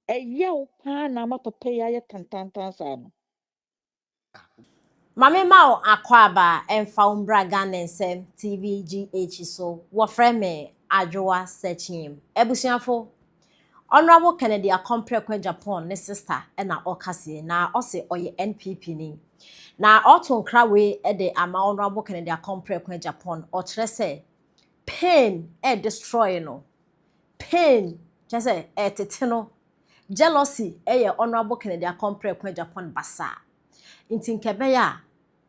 Eya pa na ma papa ya ye tantantan sa no. Mame ma akwaba emfa umbra Ghana TVGH so wo frame me adwoa searching ebusuafo Honorable Kennedy Akompre kwa Japan ne sister na okase na ose oye NPP ni na oto nkra we de ama Honorable Kennedy Akompre kwa Japan o kire se pain destroy no pain just say tete no jealousy Honorable Kennedy Akompre kwa Japan basa nti nkebe ya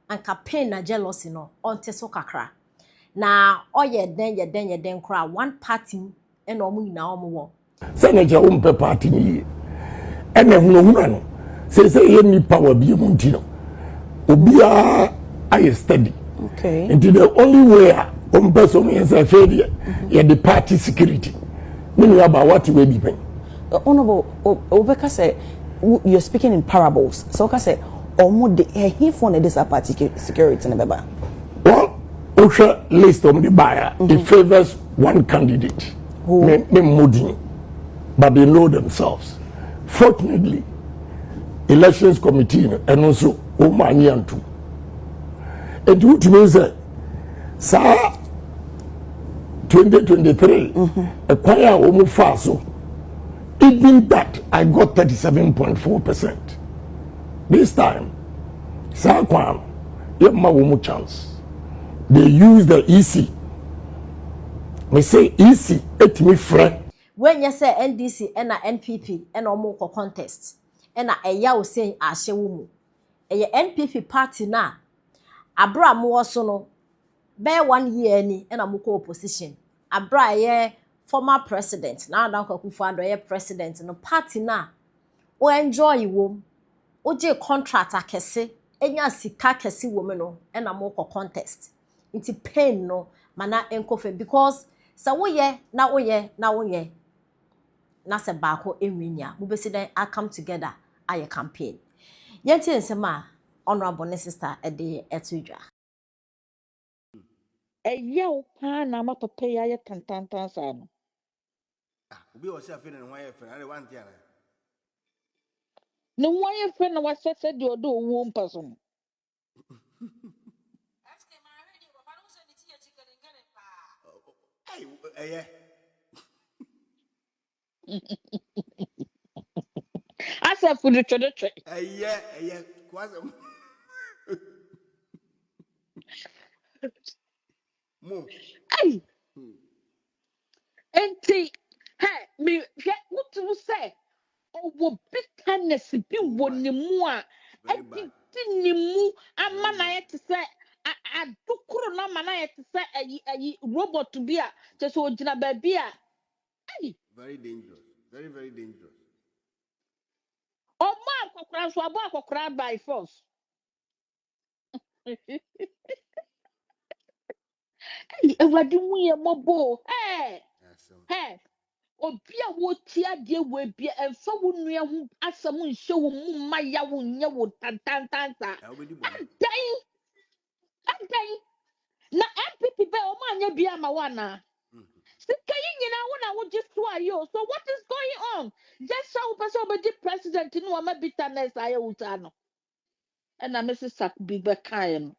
anka pain na jealousy no onte so kakra na oye den kra one party na omu nyina omu wo Senator umpe party ni ene hunu no se ye nipa wa bi mu ntino obia aye steady. Okay. And the only way umpe so me say failure ye the party security meaning about what we depend. Honorable Obeka say you're speaking in parables. So ka say omo de he for this party security na beba. Well, Osha list of the buyer it favors one candidate. Me Modi, but they know themselves. Fortunately, elections committee and also Omani and two. And which means that, sir, 2023, a choir almost fast. So, even that, I got 37.4%. This time, sir, Kwam, you have my chance. They use the EC. Me say EC, it me friend. when you say NDC and NPP and omo ko contest and eya o say ahye wo mu eye NPP party na abra mo so no be 1 year ni and amoko opposition abra ye former president na Adam Akufo-Addo ye president no party na o enjoy wo o je contract akese enya sika kese wo me no and amoko contest nti pain no mana enkofe because sa wo ye na wo ye na se baako enwinya mo besi den I come together aye campaign yenti nsema honorable ne sister ede etudwa Eya pa na ma papa ya ye tantantan sa no. Obi o se afi na ho ye fe na wan tia na. Ne won ye fe na wa sese de odo owo mpa so no. Hey, eh Asa fu de twede twe. kwase mo. Ai, enti he me hwe wutu se owo bitterness bi Too wo much. ne mu a Very bad. adidi ne mu Very ama na bad. ye te se adukuru na ama na ye te se ayi robot bi a te se ogina ba bi a ai Very dangerous. Very, very dangerous. o ma akokora so abo akokora by force. Ewurade mu ye mobo Yes. he obi a wo tia de we bi emfa wo nua ho asam nhye wo mu ma ya wo nye wo tantantanta I will be the bonnet. dan na MPP be o ma anya bi ama wana sika yi nyina wo na wo just so ayo so what is going on just so person be president no ama bitterness aye wuta no na Mrs. Sak bi be kan no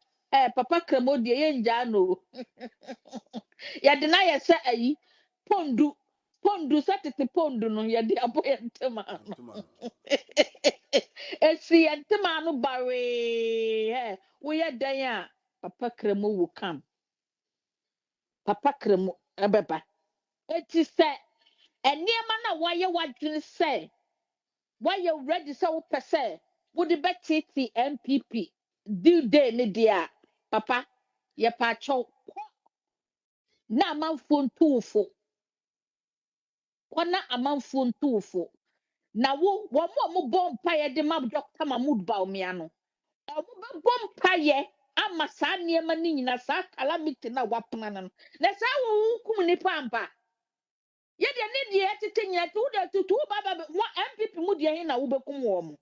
papa kremo de ye nja no ya de na ye se ayi pondu satete pondu no ye de aboye ntema no Tomorrow. esi ye ntema no bare wo ye dan a papa kremo wo kam papa kremo ebeba eti se eniema na waye wadwene se waye ready se wo pese wo de betiti MPP due day ne dia papa ye pa cho na amanfo ntufo kona amanfo ntufo na wo mo bompa ye de ma Dr. Mahmood Baumia no omo be bompa ye ama saa niema ni nyina saa calamity na wapena no na saa wo kum ni pampa ye de ne de etete nyina tu de tutu baba mo MPP mu de hin na wo bekum wo mo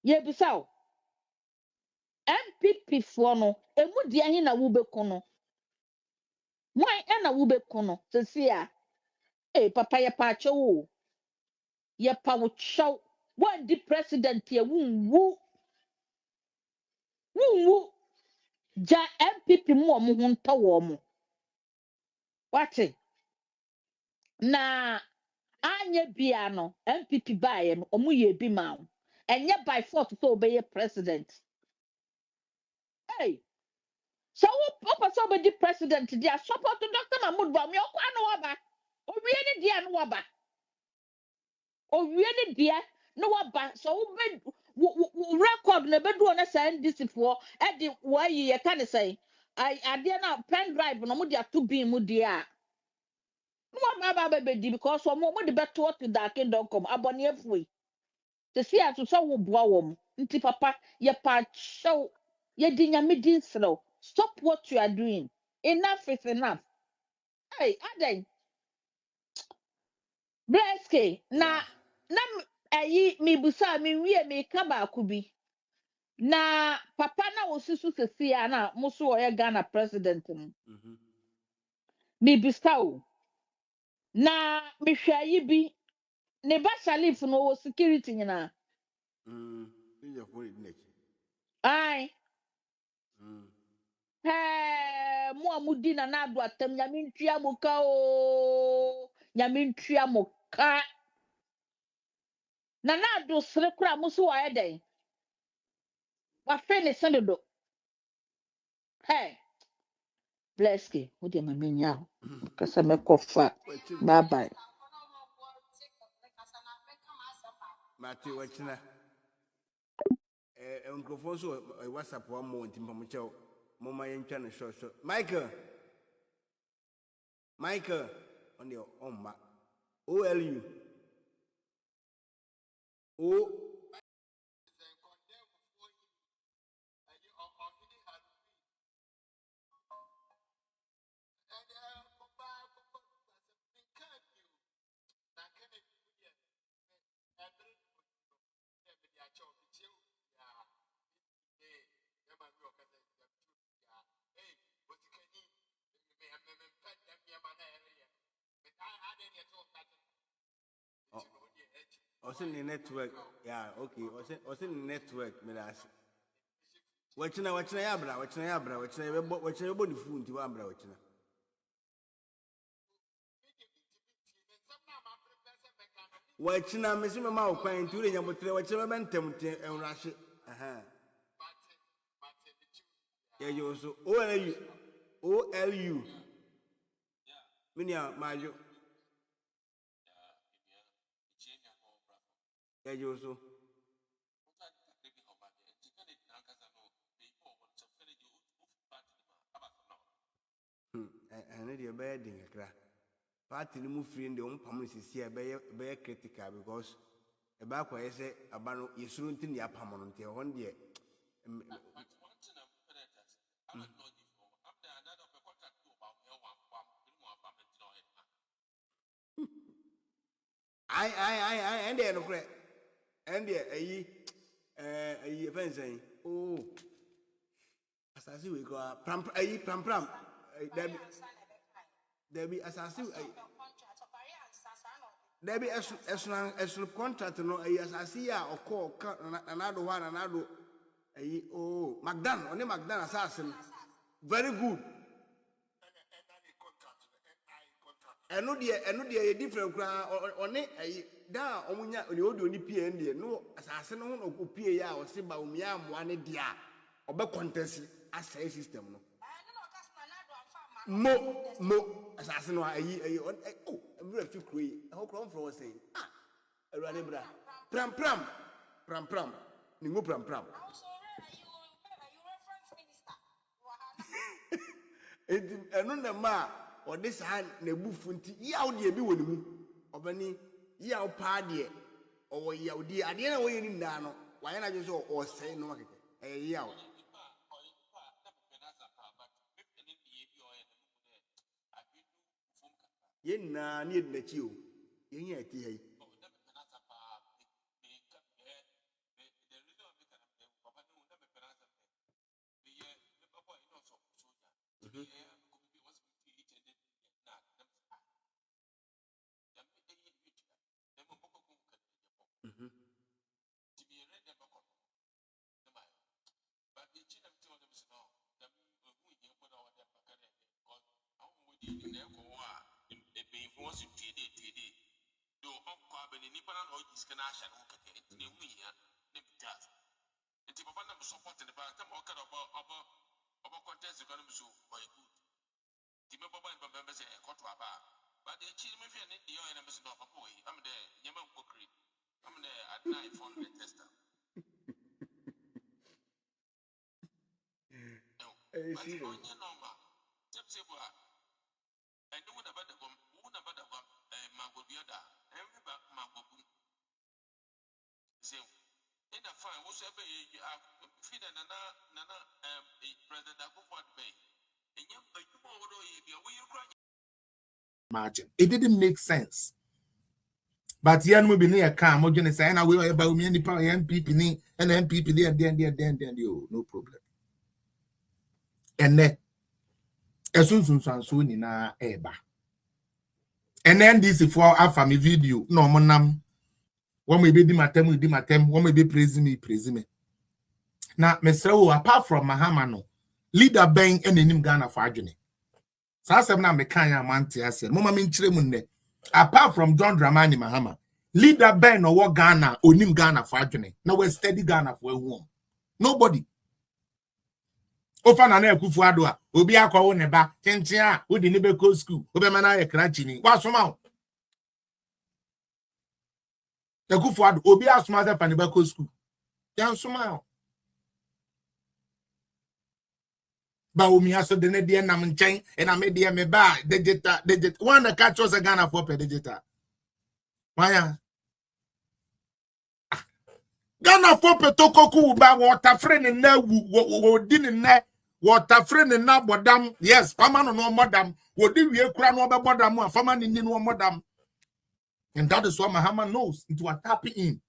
ye bisaw MPP fo no emu de hin na wo bekum no wan e na wo bekum no sesia papa ye pa acho wo ye pa wo chow one di president ye wunwu ja MPP mu omo ho nto wo mo wate na anya bia no MPP baaye no omo ye bi ma wo enye by force so obey president hey so what so be the president dia support Dr. Mahmoud Bawumia okwa no waba owie ne dia no waba owie ne dia no waba so wo be record na bedu on say NDC for e di why ye can say I ade na pen drive no mo dia to be mu dia no waba be di because mo de beto to da kingdom come abone afui se si aso so wo boa wo mo nti papa ye pa show ye di nyame din slow stop what you are doing enough is enough hey aden Breske na Yeah. ayi mi busa mi wie mi ka ba kubi na papa na osusu sesi ya na muso oye Ghana president no Mhm. mi busa o na mi hwa yi bi ne ba shalif no wo security nyina Inja for it next. ai Mm. mo amudi na na ado atam nyame ntua mo ka o nyame ntua mo ka na na ado sere kura muso wa eden wa fe ne sendodo hey Bleski, who did my minya? Because I'm a cough. Wachim. Bye bye. Mate wachina. Nkrofo so WhatsApp one more ntimpa mo chew. Mama yentwa no short. Michael on your own ma. OLU. O also the network. Yeah, okay. Also the network me das. Wachina ya bra, wachina be the phone ti wa bra wachina. Wachina me se me ma okwan ti ure nyabotre wachina be ntem te enrahye. Aha. Yeah, you so OLU. Minia majo. Yeah, you so. And the bad thing kakra. Party no move free in the own promises here be critical because a back where I say abano yisurun tin ya permanent here one day. I and there no correct. And there a fence saying, oh, assassin we go pram. There be assassin. There be a contract no assassin or call another one another. Oh, McDonald, only McDonald assassin. Very good. ɛno deɛ yɛ different koraa ɔne ɛyi da ɔmunya ne odi oni pie ne deɛ no asase no ho no opie ya ɔse ba omia amoa ne deɛ a ɔbɛ contest asɛe system no mo asase no ɛyi oh ɛbura fi kuro yi ɛhɔ kuro ɔmfrɛ wɔ sɛn ah ɛwurade bra pram ne ngo pram enti ɛno na ma ɔde saa na ebufu nti yaw deɛ bi wɔ ne mu ɔbɛni yaw paa deɛ ɔwɔ yaw deɛ adeɛ na wɔyɛ ni ndaa no wɔayɛ na adwene sɛ ɔsɛe no akɛkɛ ɛyɛ yaw yɛn nyinaa ne yɛdi n'akyi o yɛn yɛ ɛte ha yi discrimination okay it ne hu ya ne bitas it papa na support the bank come okay obo contest economy so for good the me papa in papa say e koto aba but the chi me hwe ne de o na me so papa we am de nyama nkokri am de adna iphone le tester but onye normal tepsebo and do na bada bom una bada bom magobiada every magobu say in a fine also be feed na president akufo bay and you odo ye be we you margin. It didn't make sense. But yan will be near calm, or Jenny saying, I will about me any power MPP ni and MPP there, then you no problem. And then as soon as soon in a eba. And then this is for our family video. No monam. One may be dimatem, one may be praising me. Now, Mr. Apart from Mahamano, leader bang and in him Ghana for Agony. So I said, now, Mekanya Manti, I said, Mama Minchremunde. Apart from John Dramani Mahama, leader Ben or Ghana, or Nim Ghana for Agony. Now we're steady Ghana for a home. Nobody. Ofana na Kufuadua, Obi Akwa Neba, Kentia, who didn't go school, Obemana Krachini. What's from out? The Kufuad, Obi Asmother Panibako school. Yan Sumao. But we also the Nedian Namunchain and I made me buy digit one that catch us a Ghana for per digital. Why? Ghana for Petokoku ba water friend and now didn't net water friend and now madam. Yes, Pamano no madam. What did we crown over madam? Faman in no madam. And that is what Mahama knows into a tapping in.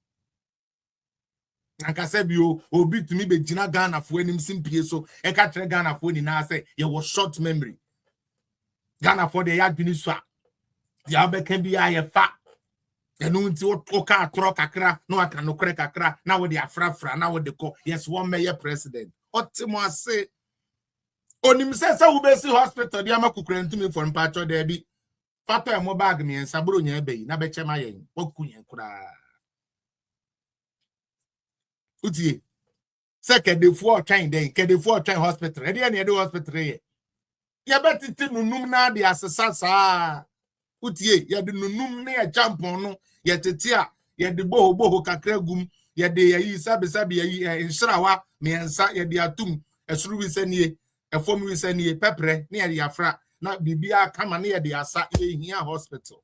Like I said, you obi to me be Gina Ghana for him simply so I can't tell Ghana for now say you was short memory. Ghana for the yard biniswa. The abe can be a fat. And no until Oka Troka Kra, no I can no crack a cra. Now with the Afra, now with the call. Yes, one mayor president. Otimo say on himself, I will be hospital. The Amaku to me for Pacho Debbie. Fato and Mobag me and Sabrunya Bay, Nabechamayan, Okuyan Kura. Uti. Second, the 4 train day, the 4 train hospital. Ready any do hospital. Ya better to numna the assassa. Uti, ya the num near jump on, yet the tia, yet the boho kakregum, yet the sabi in Shrawa, me and sa ya the atum, a shrew is any, a form with any pepper near the afra, not bibia come near the asa here hospital.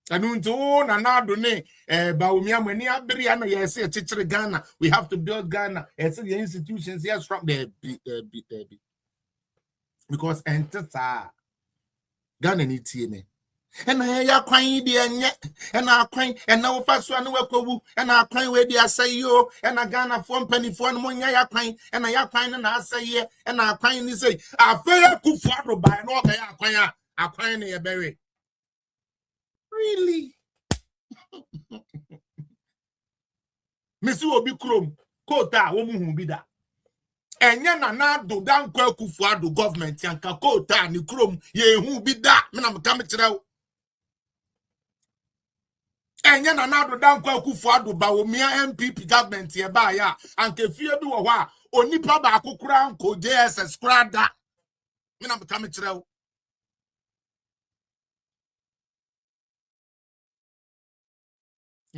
Anunto na na done baumia mani abria na yes chichire Ghana we have to build Ghana as the institutions here from the because entita Ghana ni tie me and ya kwan de enye and akwan and na wofa so na wakowu and akwan we de asayo and Ghana for mpanifo no nya ya kwan and ya kwan na asaye and akwan ni say afere kufu adoba no ka ya akwan na ye bury. Really? Missy will be chrome, quota, woman be that. And yana do down kwaku for the government, yanka quota, ni chrome, ye who be that, Minam coming to and yana do down kwaku for the Bawumia MPP government here by ya, and Kefia do a wa, only Paba Kukran, ko JSS Crada, Minam coming to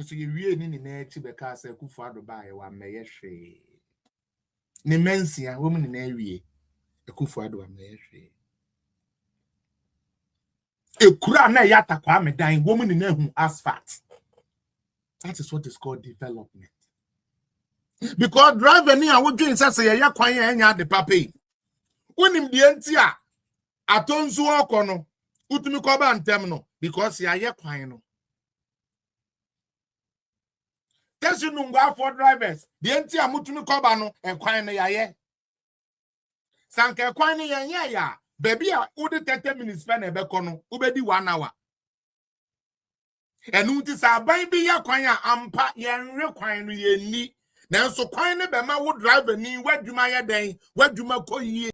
so you really need to be cast a Kufado by one mayor shade. Nemensia, woman in area, a Kufado and mayor shade. A Kurana Yata Kwame dying woman in whom asphalt. That is what is called development. Because driving here, what doing says a yaquine the papi. When him the entia, a tonsu okono, Utumikoba and terminal, because ya yaquino. Test you know for drivers. The entia Mutumikobano and quine ya. Sanka quine ya. Baby, would 30 minutes spend a becono, ubedi 1 hour. And notice our baby ya kwanya ampa yan require ye ni. Now so kwine be ma would drive a knee, where do my day, where do my call ye?